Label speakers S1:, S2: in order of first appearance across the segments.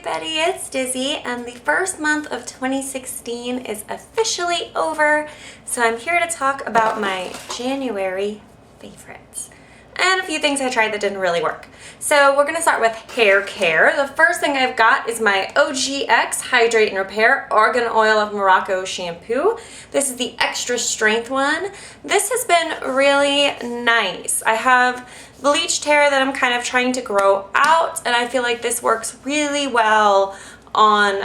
S1: everybody, it's Dizzy, and the first month of 2016 is officially over, so I'm here to talk about my January favorites and a few things I tried that didn't really work. So we're going to start with hair care. The first thing I've got is my OGX Hydrate and Repair Argan Oil of Morocco shampoo. This is the extra strength one. This has been really nice. I have bleached hair that I'm kind of trying to grow out, and I feel like this works really well on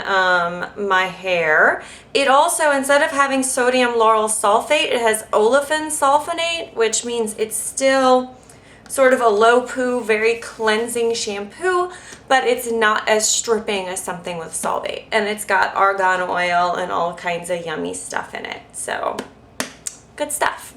S1: my hair. It also, instead of having sodium lauryl sulfate, it has olefin sulfonate, which means it's still sort of a low poo, very cleansing shampoo, but it's not as stripping as something with solvate. And it's got argan oil and all kinds of yummy stuff in it. So, good stuff.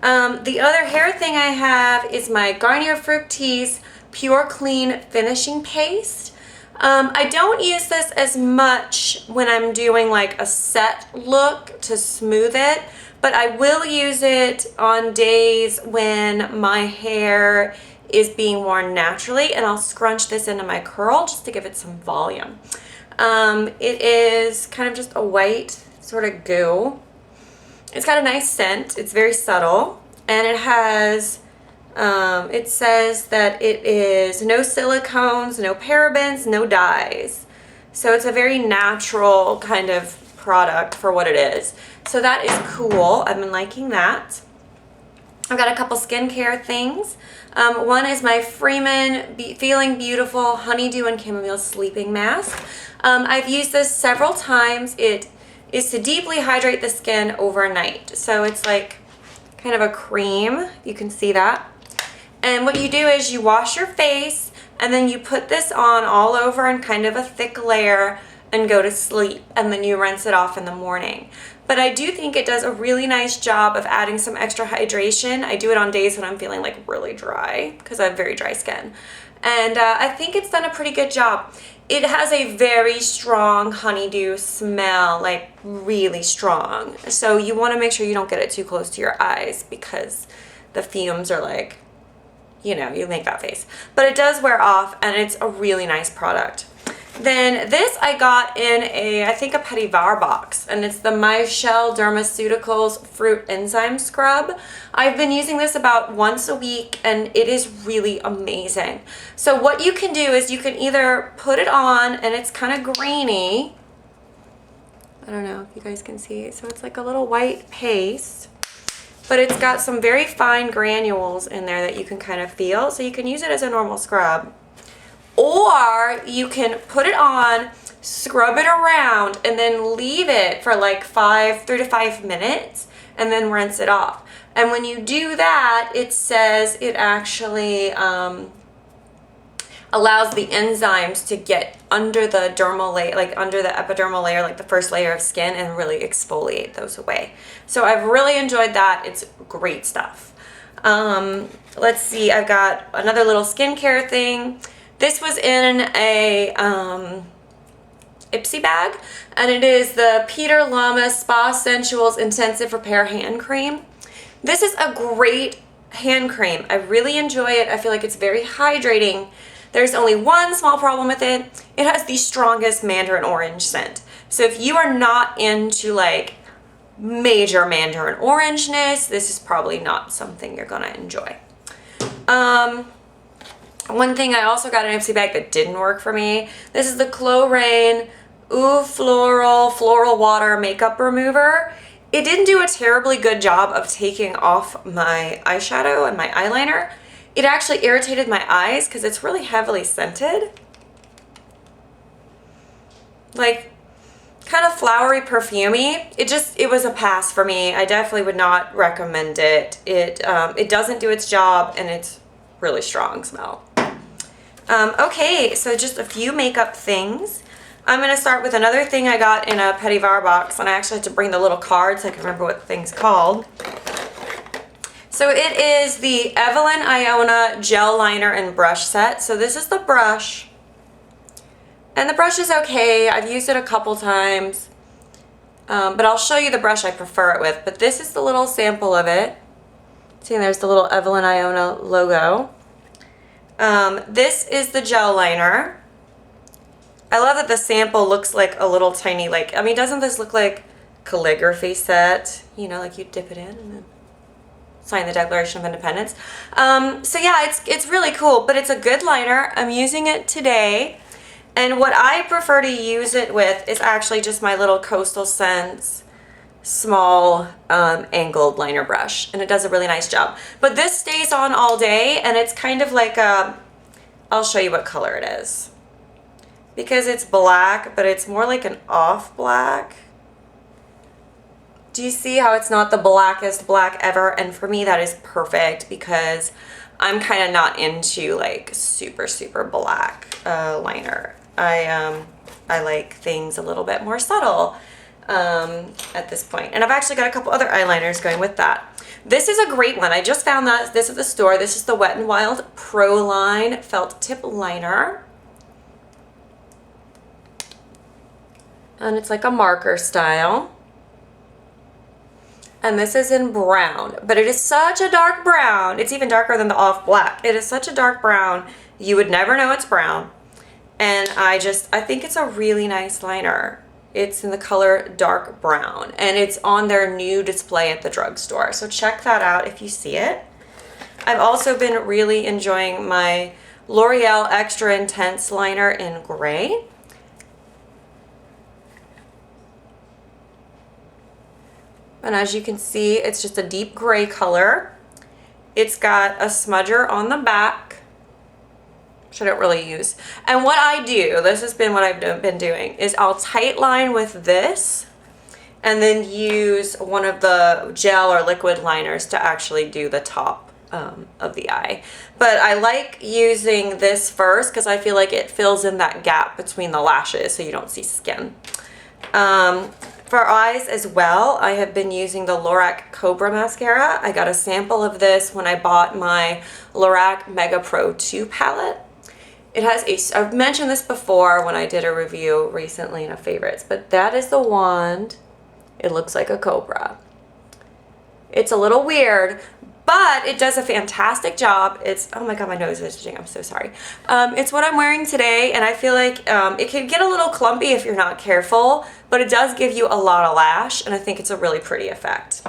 S1: The other hair thing I have is my Garnier Fructis Pure Clean Finishing Paste. I don't use this as much when I'm doing like a set look to smooth it, but I will use it on days when my hair is being worn naturally, and I'll scrunch this into my curl just to give it some volume. It is kind of just a white sort of goo. It's got a nice scent. It's very subtle, and it has, it says that it is no silicones, no parabens, no dyes. So it's a very natural kind of product for what it is. So that is cool. I've been liking that. I've got a couple skincare things. One is my Freeman Feeling Beautiful Honeydew and Chamomile Sleeping Mask. I've used this several times. It is to deeply hydrate the skin overnight. So it's like kind of a cream. You can see that. And what you do is you wash your face, and then you put this on all over in kind of a thick layer and go to sleep, and then you rinse it off in the morning. But I do think it does a really nice job of adding some extra hydration. I do it on days when I'm feeling like really dry because I have very dry skin. And I think it's done a pretty good job. It has a very strong honeydew smell, like really strong. So you want to make sure you don't get it too close to your eyes because the fumes are like, you know, you make that face. But it does wear off, and it's a really nice product. Then this I got in I think a Petit Var box, and it's the mychelle dermacuticals fruit enzyme scrub. I've been using this about once a week, and it is really amazing. So what you can do is you can either put it on, and it's kind of grainy. I don't know if you guys can see it. So it's like a little white paste, but it's got some very fine granules in there that you can kind of feel. So you can use it as a normal scrub. Or you can put it on, scrub it around, and then leave it for like 3 to 5 minutes, and then rinse it off. And when you do that, it says it actually allows the enzymes to get under the dermal layer, like under the epidermal layer, like the first layer of skin, and really exfoliate those away. So I've really enjoyed that. It's great stuff. Let's see, I've got another little skincare thing. This was in a Ipsy bag, and it is the Peter Lamas Spa Sensuals Intensive Repair Hand Cream. This is a great hand cream. I really enjoy it. I feel like it's very hydrating. There's only one small problem with it. It has the strongest mandarin orange scent. So if you are not into like major mandarin orangeness, this is probably not something you're gonna enjoy. One thing I also got in an Ipsy bag that didn't work for me. This is the Klorane Floral Water Makeup Remover. It didn't do a terribly good job of taking off my eyeshadow and my eyeliner. It actually irritated my eyes because it's really heavily scented. Like, kind of flowery, perfumey. It was a pass for me. I definitely would not recommend it. It doesn't do its job, and it's really strong smell. Okay, so just a few makeup things. I'm going to start with another thing I got in a Petit Var box, and I actually had to bring the little card so I can remember what the thing's called. So it is the Evalin Iona Gel Liner and Brush Set. So this is the brush, and the brush is okay. I've used it a couple times, but I'll show you the brush I prefer it with. But this is the little sample of it. See, there's the little Evalin Iona logo. This is the gel liner. I love that the sample looks like a little tiny, like, I mean, doesn't this look like calligraphy set? You know, like you dip it in and then sign the Declaration of Independence. So yeah, it's really cool, but it's a good liner. I'm using it today. And what I prefer to use it with is actually just my little Coastal Scents small angled liner brush, and it does a really nice job. But this stays on all day, and it's kind of like a, I'll show you what color it is. Because it's black, but it's more like an off black. Do you see how it's not the blackest black ever? And for me that is perfect because I'm kind of not into like super black liner. I like things a little bit more subtle at this point. And I've actually got a couple other eyeliners going with that. This is a great one. I just found this at the store. This is the Wet n Wild Pro Line Felt Tip Liner. And it's like a marker style. And this is in brown, but it is such a dark brown. It's even darker than the off black. It is such a dark brown, you would never know it's brown. And I think it's a really nice liner. It's in the color dark brown, and it's on their new display at the drugstore. So check that out if you see it. I've also been really enjoying my L'Oreal Extra Intense liner in gray. And as you can see, it's just a deep gray color. It's got a smudger on the back, which I don't really use. And what I do, this has been what I've been doing, is I'll tight line with this and then use one of the gel or liquid liners to actually do the top of the eye. But I like using this first because I feel like it fills in that gap between the lashes so you don't see skin. For eyes as well, I have been using the Lorac Cobra mascara. I got a sample of this when I bought my Lorac Mega Pro 2 palette. It has I've mentioned this before when I did a review recently in a favorites, but that is the wand. It looks like a cobra. It's a little weird, but it does a fantastic job. It's, oh my god, my nose is itching, I'm so sorry. It's what I'm wearing today, and I feel like it can get a little clumpy if you're not careful, but it does give you a lot of lash, and I think it's a really pretty effect.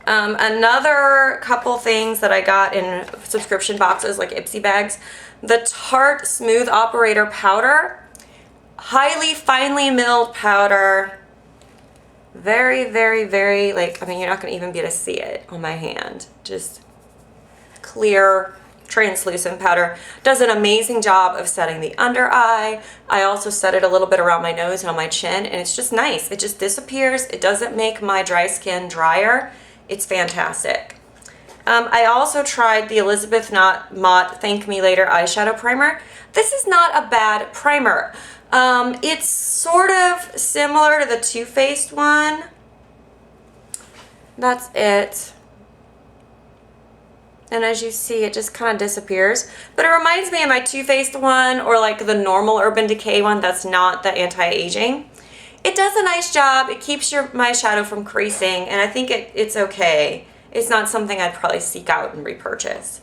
S1: Another couple things that I got in subscription boxes, like Ipsy bags, the Tarte Smooth Operator Powder, highly finely milled powder. Very, like, I mean, you're not going to even be able to see it on my hand. Just clear, translucent powder. Does an amazing job of setting the under eye. I also set it a little bit around my nose and on my chin, and it's just nice. It just disappears. It doesn't make my dry skin drier. It's fantastic. I also tried the Elizabeth Mott Thank Me Later eyeshadow primer. This is not a bad primer. It's sort of similar to the Too Faced one. That's it. And as you see, it just kind of disappears. But it reminds me of my Too Faced one, or like the normal Urban Decay one that's not the anti-aging. It does a nice job. It keeps my shadow from creasing, and I think it's okay. It's not something I'd probably seek out and repurchase.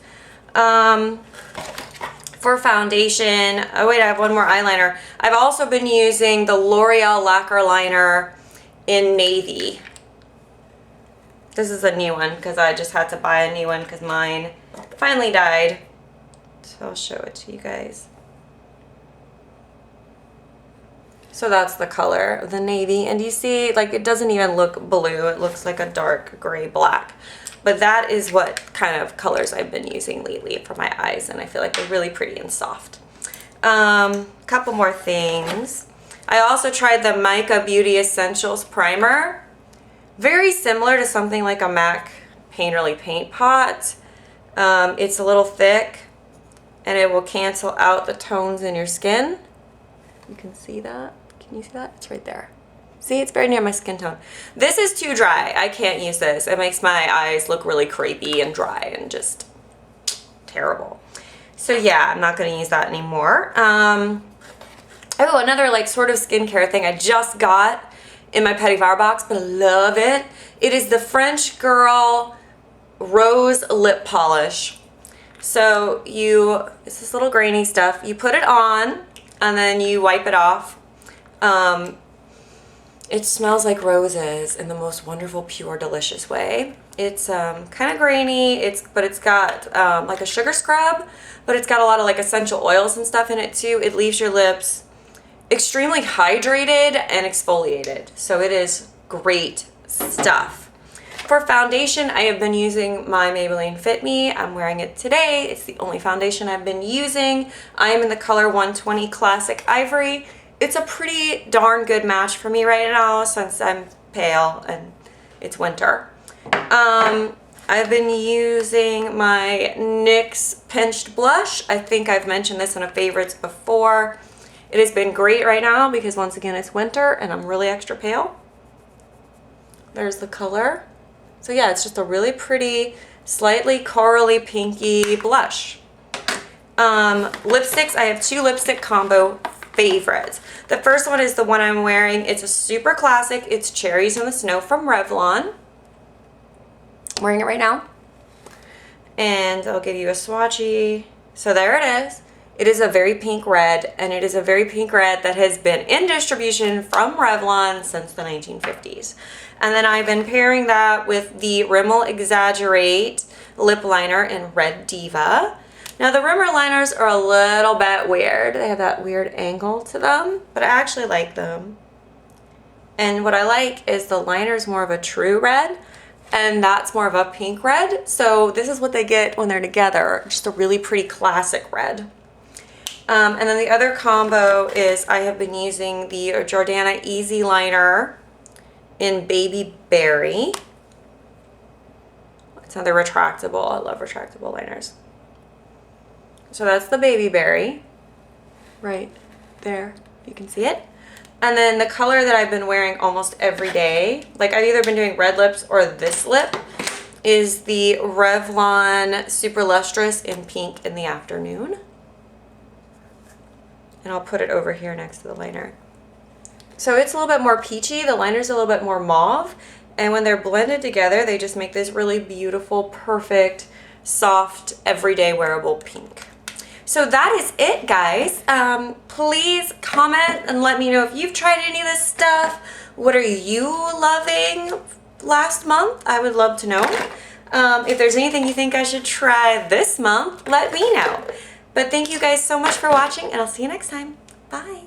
S1: For foundation, oh wait, I have one more eyeliner. I've also been using the L'Oreal Lacquer liner in navy. This is a new one because I just had to buy a new one because mine finally died. So I'll show it to you guys. So that's the color of the navy, and you see, like, it doesn't even look blue. It looks like a dark gray black. But that is what kind of colors I've been using lately for my eyes, and I feel like they're really pretty and soft. Couple more things. I also tried the Mica Beauty Essentials Primer. Very similar to something like a MAC Painterly Paint Pot. It's a little thick, and it will cancel out the tones in your skin. You can see that. Can you see that? It's right there. See, it's very near my skin tone. This is too dry. I can't use this. It makes my eyes look really crepey and dry and just terrible. So yeah, I'm not going to use that anymore. Oh, another like sort of skincare thing I just got in my Petit Flower box, but I love it. It is the French Girl Rose Lip Polish. So it's this little grainy stuff. You put it on. and then you wipe it off. It smells like roses in the most wonderful, pure, delicious way. It's kind of grainy, but it's got like a sugar scrub, but it's got a lot of like essential oils and stuff in it too. It leaves your lips extremely hydrated and exfoliated. So it is great stuff. For foundation, I have been using my Maybelline Fit Me. I'm wearing it today. It's the only foundation I've been using. I am in the color 120 Classic Ivory. It's a pretty darn good match for me right now since I'm pale and it's winter. I've been using my NYX Pinched Blush. I think I've mentioned this in a favorites before. It has been great right now because once again it's winter and I'm really extra pale. There's the color. So yeah, it's just a really pretty, slightly corally pinky blush. Lipsticks, I have two lipstick combo favorites. The first one is the one I'm wearing. It's a super classic. It's Cherries in the Snow from Revlon. I'm wearing it right now. And I'll give you a swatchy. So there it is. It is a very pink red, and it is a very pink red that has been in distribution from Revlon since the 1950s. And then I've been pairing that with the Remil Exaggerate lip liner in Red Diva. Now the rimmer liners are a little bit weird. They have that weird angle to them, but I actually like them. And what I like is the liner's more of a true red, and that's more of a pink red. So this is what they get when they're together, just a really pretty classic red. And then the other combo is I have been using the Jordana Easy Liner in Baby Berry. It's another retractable. I love retractable liners. So that's the Baby Berry right there. You can see it. And then the color that I've been wearing almost every day, like I've either been doing red lips or this lip, is the Revlon Super Lustrous in Pink in the Afternoon. And I'll put it over here next to the liner. So it's a little bit more peachy. The liner's a little bit more mauve. And when they're blended together, they just make this really beautiful, perfect, soft, everyday wearable pink. So that is it, guys. Please comment and let me know if you've tried any of this stuff. What are you loving last month? I would love to know. If there's anything you think I should try this month, let me know. But thank you guys so much for watching, and I'll see you next time. Bye.